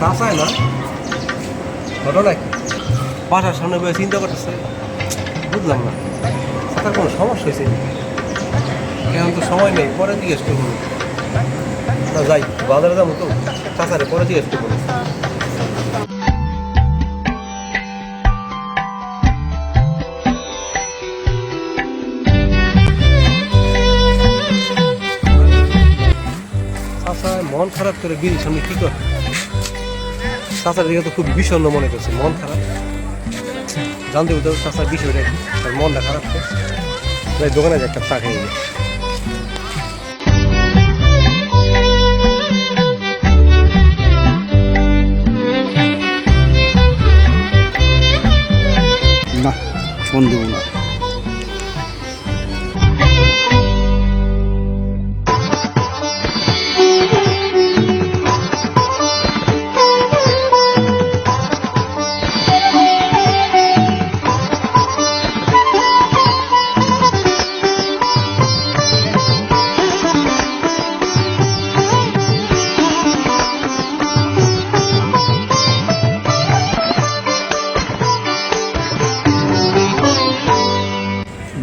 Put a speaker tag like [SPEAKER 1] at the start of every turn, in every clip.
[SPEAKER 1] চাচাই না ঘটনা কি বাসার সামনে বসে চিন্তা করতেছে বুঝলাম না চাচার কোনো সমস্যা হয়েছে এখন তো সময় নেই পরে জিজ্ঞেস করবো না যাই বাজারে যাবো তো চাচারে পরে জিজ্ঞেস করবো চাচা মন খারাপ করে বিড়ির সামনে কি করে চাচার দিকে তো খুব বিষণ্ণ মনে করছে মন খারাপ জানতে বুঝতে চাচার বিষয়টা তার মনটা খারাপ করছে তাই দোকানে যে একটা চা খেয়ে গেছে
[SPEAKER 2] না ফোন দেবো না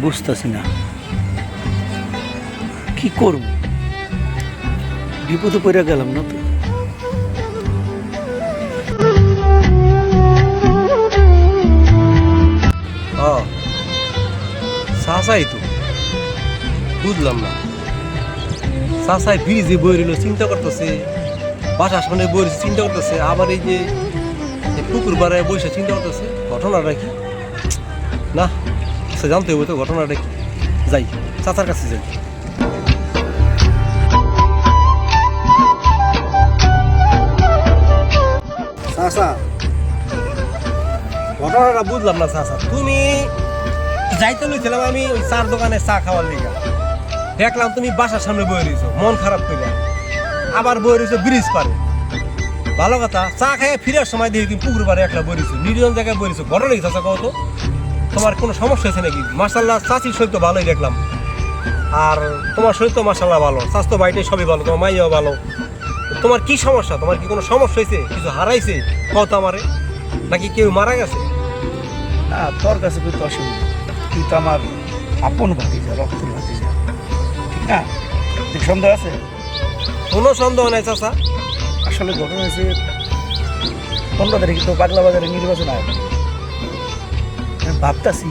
[SPEAKER 2] বুঝতেছি না কি করব বিপদে পড়ে গেলাম না তো
[SPEAKER 1] চাচাই তো বুঝলাম না চাচাই ব্রিজে বই রইল চিন্তা করতেছে বাসার সামনে বই চিন্তা করতেছে আবার এই যে পুকুর বাড়ায় বসে চিন্তা করতেছে ঘটনাটা কি না সে জানতে হবে তো ঘটনাটা কি যাই চাচার কাছে যাই চাচা ঘটনাটা বুঝলাম না চাচা তুমি যাইতে লইছিলাম আমি ওই চার দোকানে চা খাওয়ার লিগা দেখলাম তুমি বাসার সামনে বয়ে রয়েছো মন খারাপ করলে আবার বয়ে রয়েছো ব্রিজ পারে ভালো কথা চা খাইয়ে ফিরার সময় দেখি তুমি পুকুর পাড়ে একলা বয়ে রয়েছো নির্জন জায়গায় বয়ে রয়েছো ঘটনা কি চাচা কত তোমার কোনো সমস্যা হয়েছে নাকি মার্শাল্লাহ চাচির শরীর তো ভালোই দেখলাম আর তোমার শরীর তো মার্শাল্লাহ ভালো স্বাস্থ্য বাড়িতে সবই ভালো তোমার মাইয়াও ভালো তোমার কি সমস্যা তোমার কি কোনো সমস্যা হয়েছে কিছু হারাইছে কত আমারে নাকি কেউ মারা গেছে
[SPEAKER 2] না তোর কাছে কিন্তু অসুবিধা তুই তো আমার আপন ভাতিজা রক্তের ভাতিজা ঠিক না তুই সন্দেহ আছে
[SPEAKER 1] কোনো সন্দেহ নাই চাচা
[SPEAKER 2] আসলে ঘটনা হয়েছে 15 তারিখে তো পাগলা বাজারে নির্বাচন আয় ভাবতাছি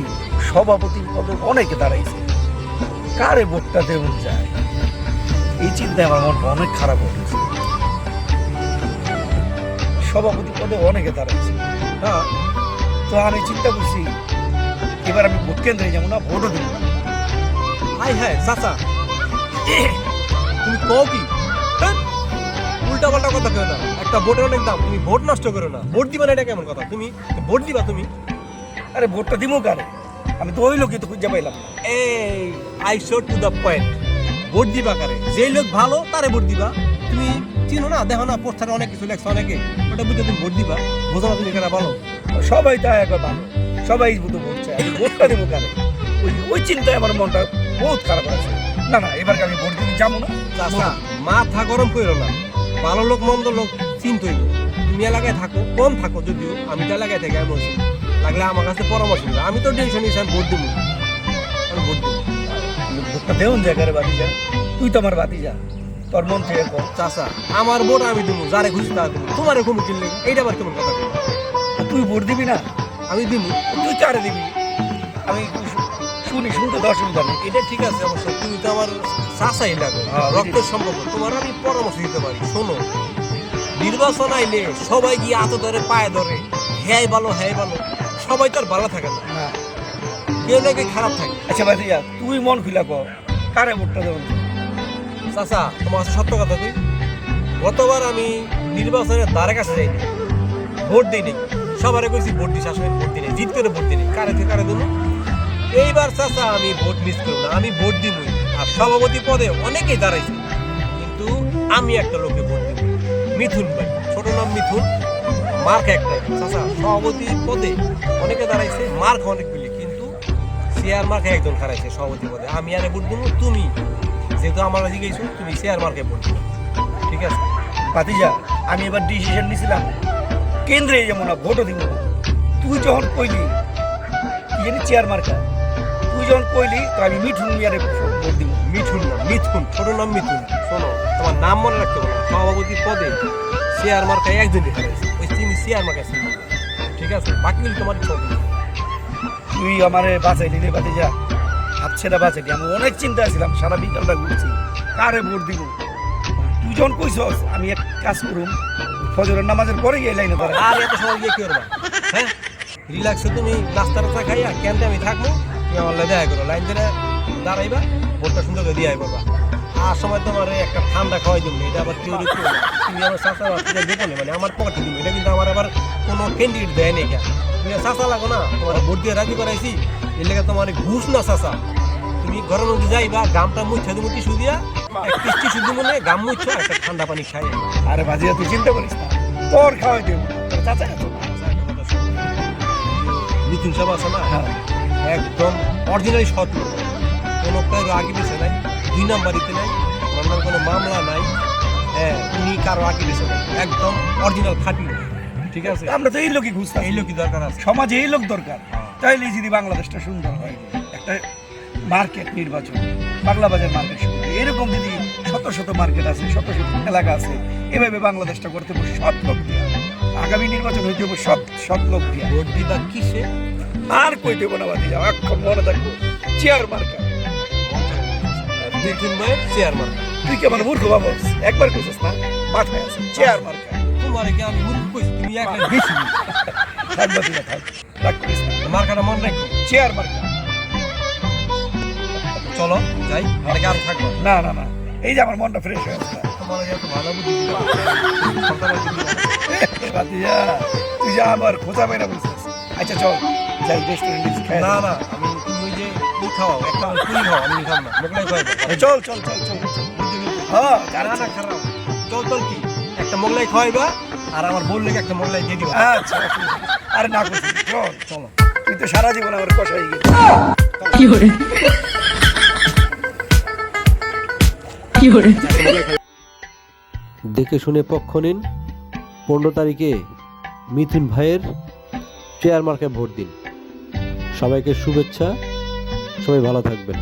[SPEAKER 2] সভাপতি পদে অনেকে দাঁড়াইছে কারে ভোটটা দেবেন যায় এই চিন্তায় আমার মনটা অনেক খারাপ হয়েছে সভাপতি পদে অনেকে দাঁড়াইছে হ্যাঁ তো আমি চিন্তা করছি এবার আমি ভোট কেন্দ্রে যাবো না ভোটও দেবো না
[SPEAKER 1] হাই হ্যাঁ চাচা তুমি কও কি উল্টা পাল্টা কথা কেউ না একটা ভোটের অনেক দাম তুমি ভোট নষ্ট করো না ভোট দিবা না এটা কেমন কথা তুমি ভোট দিবা তুমি
[SPEAKER 2] আরে ভোটটা দিব কারে আমি তো ওই লোকই তো খুঁজে পাইলাম না
[SPEAKER 1] এই I show to the point vote দিবা কারে যেই লোক ভালো তারে ভোট দিবা তুমি চিনো না দেখো না পোস্টারে অনেক কিছু লেখছে অনেকে ওটা বুঝে তুমি ভোট দিবা বোঝো না তুমি কেন বলো
[SPEAKER 2] সবাই তো একবার ভালো সবাই বুঝতে ভোট চায় আমি ভোটটা দেবো কারে ওই চিন্তায় আমার মনটা বহুত খারাপ আছে না না এবার আমি ভোট দিতে যাবো না
[SPEAKER 1] চাচা মাথা গরম করো না ভালো লোক মন্দ লোক চিন্তাই তুমি এলাকায় থাকো কম থাকো যদিও আমি তো এলাকায় থেকে আমি বলছি লাগলে আমার কাছে পরামর্শ দিবে আমি তো টেনশন নিয়েছি আমি ভোট দেবো আমি ভোট দেবো
[SPEAKER 2] ভোটটা দেউন জায়গায় বাতিজা তুই তো আমার বাতিজা তোর মন থেকে কর
[SPEAKER 1] চাচা আমার ভোট আমি দেবো যারে খুশি তারা দেবো তোমার কোনো চিনলে এইটা আবার কেমন কথা
[SPEAKER 2] তুই ভোট দিবি না
[SPEAKER 1] আমি দিব
[SPEAKER 2] তুই কারে দিবি আমি শুনতে তো অসুবিধা নেই
[SPEAKER 1] এটা ঠিক আছে অবশ্য তুমি তো আমার চাচাই লাগো রক্তের সম্পর্ক তোমার আমি পরামর্শ দিতে পারি শোনো নির্বাচন আইলে সবাই গিয়ে হাতে ধরে পায়ে ধরে হ্যাঁ ভালো সবাই তো আর ভালো থাকে না কেউ নাকি খারাপ থাকে
[SPEAKER 2] আচ্ছা ভাইয়া তুই মন খুলা কর কারে ভোটটা দেবেন
[SPEAKER 1] চাচা তোমার কাছে সত্য কথা কই গতবার আমি নির্বাচনের দ্বারে কাছে যাইনি ভোট দিইনি সবারে কইছি ভোট দিস আসলে ভোট দিই জিত করে ভোট দিই কারে থেকে কারে দেবো এইবার চাচা আমি ভোট মিস করবো না আমি ভোট দিবই আর সভাপতি পদে অনেকেই দাঁড়াইছে কিন্তু আমি একটা লোকে ভোট দিব মিথুন ভাই ছোট নাম মিথুন মার্ক একটাই চাচা সভাপতি পদে অনেকে দাঁড়াইছে মার্ক অনেকগুলি কিন্তু শেয়ার মার্কে একজন হারাইছে সভাপতি পদে আমি আরে ভোট দেবো তুমি যেহেতু আমার জিজ্ঞেস তুমি শেয়ার মার্কে ভোট দিবে ঠিক আছে
[SPEAKER 2] ভাতিজা আমি এবার ডিসিশন নিছিলাম কেন্দ্রে যেমন না ভোটও দিব না। তুই যখন কইলি কি জানি চেয়ার মার্কা, তুই যখন কইলি তো আমি মিঠুন মিয়ারে ভোট দিব।
[SPEAKER 1] মিঠুন না, মিথুন, ছোট নাম মিথুন। শোনো, তোমার নাম মনে রাখতে পারো, সভাপতি পদে চেয়ার মার্কায় একজনই হারাইছে, ওই তুমি চেয়ার মার্কা ছিল, ঠিক আছে? বাকিগুলি তোমার ছোট।
[SPEAKER 2] তুই আমারে বাঁচাইলি রে বাদে যা, হাতছেড়া বাঁচাইলি। আমি অনেক চিন্তায় ছিলাম, সারা বিকালটা ঘুরছি কারে ভোট দিব। তুই যখন কইছস আমি এক কাজ করুম, ফজরের নামাজের পরে গিয়ে লাইনে দাঁড়াই।
[SPEAKER 1] আর এত সময় গিয়ে কি করবা? হ্যাঁ, রিল্যাক্সে তুমি নাস্তা টাস্তা খাইয়া কেনতে আমি থাকবো, তুমি আমার দেখা করো, লাইন ধরে দাঁড়াইবা, ভোটটা সুন্দর করে দিয়ে আইবা। আর সময় তোমার একটা ঠান্ডা খাওয়াই দেবো, এটা আবার কেউ রেখে না, তুমি আমার চাষা দেবো, মানে আমার পকেটে দিবো, এটা কিন্তু আমার আবার কোনো ক্যান্ডিডেট দেয় নেই। কেন তুমি চাষা লাগো না, তোমার ভোট দিয়ে রাজি করাইছি, এর লেগে তোমার ঘুষ না চাষা। তুমি ঘরের মধ্যে যাইবা, গামটা মুছা দেবো টিসু দিয়া, এক পিস টিসু দিব, মনে গাম মুছা একটা ঠান্ডা পানি খাই।
[SPEAKER 2] আরে বাজিয়া তুই চিন্তা করিস না, তোর খাওয়াই দেবো, তোর চাচা আছে না?
[SPEAKER 1] মিথুন সাহেব আছে না,
[SPEAKER 2] হ্যাঁ।
[SPEAKER 1] একদম অরিজিনালি সৎ লোক, কোনো কারো আগে পিছে নাই, 2 নাম্বারিতে নাই, ওনার কোনো মামলা নাই। হ্যাঁ, উনি কারো আগে পিছে নাই, একদম অরিজিনাল খাঁটি লোক, ঠিক আছে?
[SPEAKER 2] আমরা তো এই লোকই খুঁজতাম,
[SPEAKER 1] এই লোকই দরকার আছে।
[SPEAKER 2] সমাজে এই লোক দরকার। তাইলে যদি বাংলাদেশটা সুন্দর হয়, একটা মার্কেট নির্বাচন, বাংলা বাজার মার্কেট শুরু, এরকম যদি শত শত মার্কেট আছে, শত শত এলাকা আছে, এভাবে বাংলাদেশটা করতে হবে সৎ লোক দিয়া। আগামী নির্বাচন হইতে হবে সৎ লোক দিয়া।
[SPEAKER 1] ভোট দিবা কিসে?
[SPEAKER 2] আর কই দেবো না বাদি যাও, এখন মনে থাকবো চেয়ার মার্কা।
[SPEAKER 1] মিথুন ভাইয়ের চেয়ার মার্কা।
[SPEAKER 2] তুই কি আমার মূর্খ ভাবস? একবার কইছিস না, মাথায় আছে চেয়ার মার্কা।
[SPEAKER 1] তোমার কি আমি মূর্খ কইছি? তুমি একটা বেশি
[SPEAKER 2] থাক বাদি না, থাক, রাগ করিস না।
[SPEAKER 1] মার্কাটা মনে রাখো।
[SPEAKER 2] চেয়ার মার্কা।
[SPEAKER 1] চলো যাই, অনেকে আর থাকবো
[SPEAKER 2] না না না, এই যে আমার মনটা ফ্রেশ হয়ে আছে।
[SPEAKER 1] তোমার এত ভালো বুদ্ধি দিবা।
[SPEAKER 2] বাদিয়া, তুই যা আমার খোঁজা বাইরা বলছিস। আচ্ছা চল যাই রেস্টুরেন্টে খাই।
[SPEAKER 1] না না, আমি তুমি ওই যে ই খাওয়াও, একটা পুরি খাও, আমি খাও না, মোগলাই খাওয়াইবো।
[SPEAKER 2] চল চল চল চল চল। হ্যাঁ
[SPEAKER 1] না না, খারাপ। চল চল, কি একটা মোগলাই খাওয়াইবা, আর আমার বললে একটা মোগলাই দিয়ে দিবা।
[SPEAKER 2] আচ্ছা অসুবিধা নেই। আরে না করছিস, চল
[SPEAKER 1] চলো।
[SPEAKER 2] তুই তো সারা জীবন আমার কষাই গেলি।
[SPEAKER 3] কি hore কি hore
[SPEAKER 4] দেখে শুনে পক্ষ নিন। 15 তারিখে মিথুন ভাইয়ের চেয়ার মার্কায় ভোট দিন। সবাইকে শুভেচ্ছা, সবাই ভালো থাকবেন।